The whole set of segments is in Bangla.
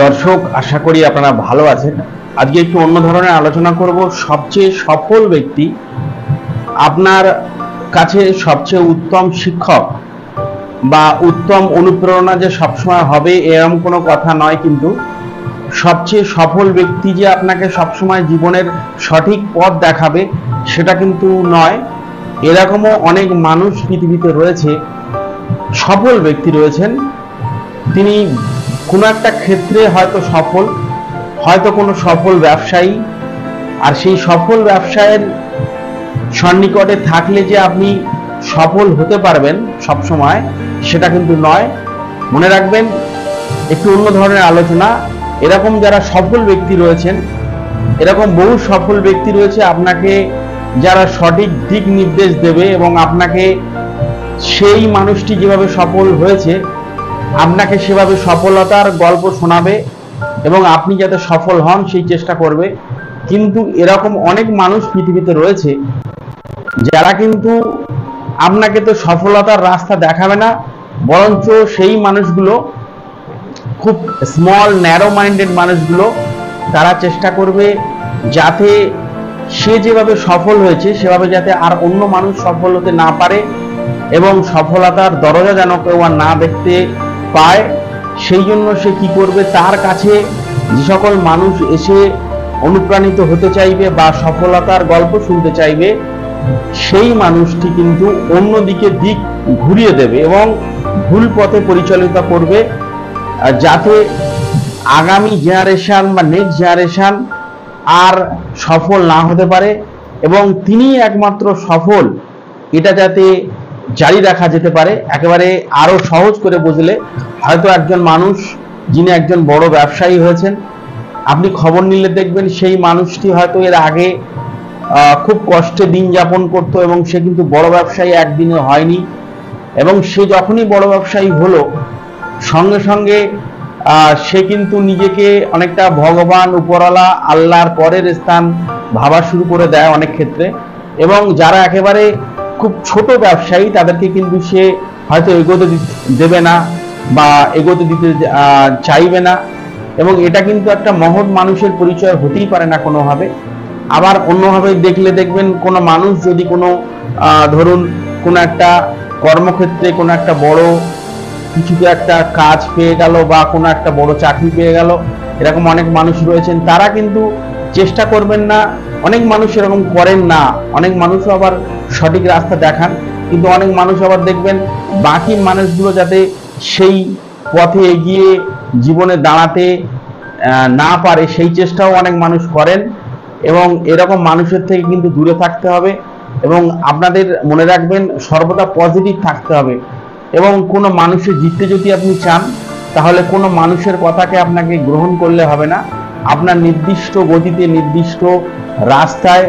দর্শক, আশা করি আপনারা ভালো আছেন। আজকে একটু অন্য ধরনের আলোচনা করব। সবচেয়ে সফল ব্যক্তি, আপনার কাছে সবচেয়ে উত্তম শিক্ষক বা উত্তম অনুপ্রেরণা যে সবসময় হবে এরকম কোনো কথা নয়, কিন্তু সবচেয়ে সফল ব্যক্তি যে আপনাকে সবসময় জীবনের সঠিক পথ দেখাবে সেটা কিন্তু নয়। এরকমও অনেক মানুষ পৃথিবীতে রয়েছে, সফল ব্যক্তি রয়েছেন, তিনি কোনো একটা ক্ষেত্রে হয়তো সফল, হয়তো কোনো সফল ব্যবসায়ী, আর সেই সফল ব্যবসায়ের সন্নিকটে থাকলে যে আপনি সফল হতে পারবেন সবসময় সেটা কিন্তু নয়। মনে রাখবেন, একটু অন্য ধরনের আলোচনা। এরকম যারা সফল ব্যক্তি রয়েছেন, এরকম বহু সফল ব্যক্তি রয়েছে, আপনাকে যারা সঠিক দিক নির্দেশ দেবে এবং আপনাকে সেই মানুষটি যেভাবে সফল হয়েছে আপনাকে সেভাবে সফলতার গল্প শোনাবে এবং আপনি যাতে সফল হন সেই চেষ্টা করবে। কিন্তু এরকম অনেক মানুষ পৃথিবীতে রয়েছে যারা কিন্তু আপনাকে তো সফলতার রাস্তা দেখাবে না, বরঞ্চ সেই মানুষগুলো, খুব স্মল ন্যারো মাইন্ডেড মানুষগুলো, তারা চেষ্টা করবে যাতে সে যেভাবে সফল হয়েছে সেভাবে যাতে আর অন্য মানুষ সফল হতে না পারে এবং সফলতার দরজা যেন কেউ আর না দেখতে পায়। সেই জন্য সে কি করবে, তার কাছে যে সকল মানুষ এসে অনুপ্রাণিত হতে চাইবে বা সফলতার গল্প শুনতে চাইবে, সেই মানুষটি কিন্তু অন্যদিকে দিক ঘুরিয়ে দেবে এবং ভুল পথে পরিচালিত করবে, যাতে আগামী জেনারেশন বা নেক্সট জেনারেশন আর সফল না হতে পারে এবং তিনি একমাত্র সফল, এটা যাতে জারি রাখা যেতে পারে। একেবারে আরো সহজ করে বুঝলে, হয়তো একজন মানুষ যিনি একজন বড় ব্যবসায়ী হয়েছেন, আপনি খবর নিলে দেখবেন সেই মানুষটি হয়তো এর আগে খুব কষ্টে দিন যাপন করতো এবং সে কিন্তু বড় ব্যবসায়ী একদিনে হয়নি, এবং সে যখনই বড় ব্যবসায়ী হলো সঙ্গে সঙ্গে সে কিন্তু নিজেকে অনেকটা ভগবান, উপরওয়ালা, আল্লাহর পরের স্থান ভাবা শুরু করে দেয় অনেক ক্ষেত্রে। এবং যারা একেবারে খুব ছোট ব্যবসায়ী তাদেরকে কিন্তু সে হয়তো এগোতে দেবে না বা এগোতে দিতে চাইবে না, এবং এটা কিন্তু একটা মহৎ মানুষের পরিচয় হতেই পারে না কোনোভাবে। আবার অন্যভাবে দেখলে দেখবেন, কোনো মানুষ যদি কোনো ধরুন কোনো একটা কর্মক্ষেত্রে কোনো একটা বড় কিছুতে একটা কাজ পেয়ে গেল বা কোনো একটা বড় চাকরি পেয়ে গেল, এরকম অনেক মানুষ রয়েছেন, তারা কিন্তু চেষ্টা করবেন না। অনেক মানুষ এরকম করেন না, অনেক মানুষও আবার সঠিক রাস্তা দেখান, কিন্তু অনেক মানুষ আবার দেখবেন বাকি মানুষগুলো যাতে সেই পথে এগিয়ে জীবনে দাঁড়াতে না পারে সেই চেষ্টাও অনেক মানুষ করেন। এবং এরকম মানুষের থেকে কিন্তু দূরে থাকতে হবে এবং আপনাদের মনে রাখবেন সর্বদা পজিটিভ থাকতে হবে। এবং কোনো মানুষের জিততে যদি আপনি চান, তাহলে কোনো মানুষের কথাকে আপনাকে গ্রহণ করলে হবে না। আপনার নির্দিষ্ট গতিতে, নির্দিষ্ট রাস্তায়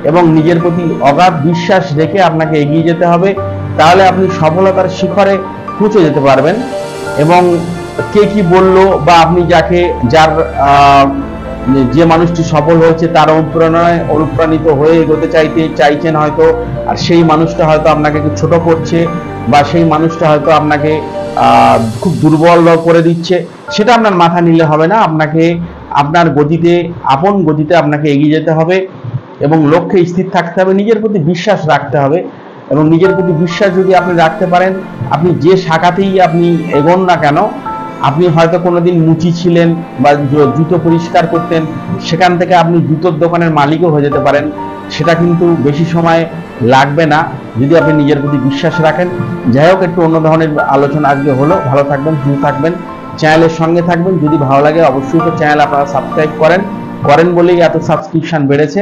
এবং নিজের প্রতি অগাধ বিশ্বাস রেখে আপনাকে এগিয়ে যেতে হবে, তাহলে আপনি সফলতার শিখরে পৌঁছে যেতে পারবেন। এবং কে কি বললো বা আপনি যার যে মানুষটি সফল হয়েছে তার অনুপ্রাণিত হয়ে এগোতে চাইছেন হয়তো, আর সেই মানুষটা হয়তো আপনাকে একটু ছোট করছে বা সেই মানুষটা হয়তো আপনাকে খুব দুর্বল করে দিচ্ছে, সেটা আপনার মাথা নিলে হবে না। আপনাকে আপনার গতিতে, আপন গতিতে আপনাকে এগিয়ে যেতে হবে এবং লক্ষ্যে স্থির থাকতে হবে, নিজের প্রতি বিশ্বাস রাখতে হবে। এবং নিজের প্রতি বিশ্বাস যদি আপনি রাখতে পারেন, আপনি যে শাখাতেই আপনি এগোন না কেন, আপনি হয়তো কোনোদিন মুচি ছিলেন বা জুতো পরিষ্কার করতেন, সেখান থেকে আপনি জুতোর দোকানের মালিকও হয়ে যেতে পারেন, সেটা কিন্তু বেশি সময় লাগবে না যদি আপনি নিজের প্রতি বিশ্বাস রাখেন। যাই হোক, একটু অন্য ধরনের আলোচনা আজকে হলো। ভালো থাকবেন, সুস্থ থাকবেন, চ্যানেলের সঙ্গে থাকবেন। যদি ভালো লাগে অবশ্যই তো চ্যানেল আপনারা সাবস্ক্রাইব করেন বলেই এত সাবস্ক্রিপশন বেড়েছে।